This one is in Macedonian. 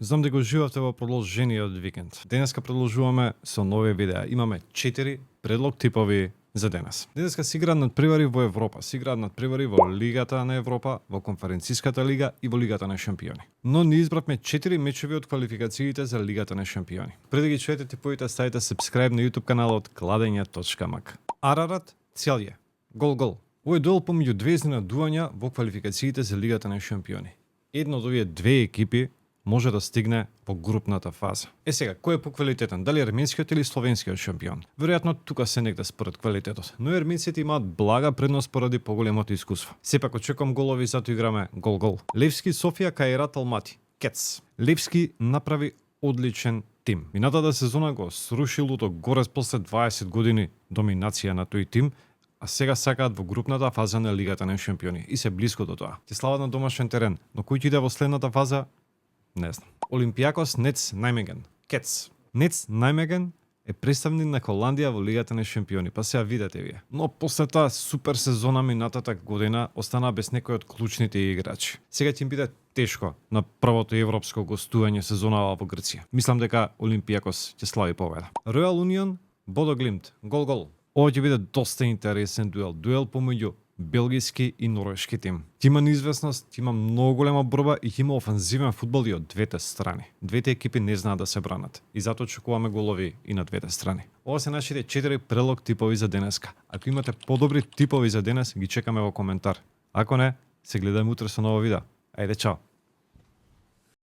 Знам дека уживавте во продолжениот викенд. Денеска продолжуваме со нови видеа. Имаме 4 предлог типови за денес. Денеска се играат надпревари во Европа, се играат надпревари во Лигата на Европа, во Конференциската лига и во Лигата на шампиони. Но ни избравме 4 мечеви од квалификациите за Лигата на шампиони. Пред да ги чуете типовите, ставите subscribe на YouTube каналот Кладење.мк. Арарат Целје. Гол. Овој дуел помеѓу две изненадувања во квалификациите за Лигата на шампиони. Една од овие две екипи може да стигне во групната фаза. Сега, кој е поквалитетен? Дали ерменскиот или словенскиот шампион? Веројатно тука се негде според квалитетот, но ерменците имаат блага предност поради поголемото искуство. Сепак очекувам голови, затоа играме гол. Левски Софија Каират Алмати. Кец. Левски направи одличен тим. Минатата сезона го сруши Лудо Горец после 20 години доминација на тој тим, а сега сакаат во групната фаза на Лигата на шампиони и се блиско до тоа. Ќе слават на домашен терен, но кој ќе иде во следната фаза? Не знам. Олимпијакос Нец Најмеген. Кец. Нец Најмеген е представник на Холандија во Лигата на шампиони, па сега видете вие. Но после таа супер сезона минатата година остана без некои од клучните играчи. Сега ќе им биде тешко на првото европско гостување сезонава во Грција. Мислам дека Олимпијакос ќе слави победа. Ројал Унион Бодо Глимт. Гол. Ова ќе биде доста интересен дуел. Дуел помеѓу белгиски и норвешки тим. Ќе има неизвестност, ќе има многу голема борба и ќе има офанзивен фудбал и од двете страни. Двете екипи не знаат да се бранат и затоа очекуваме голови и на двете страни. Ова се нашите 4 предлог типови за денеска. Ако имате подобри типови за денес, ги чекаме во коментар. Ако не, се гледаме утре со ново видео. Ајде, чао!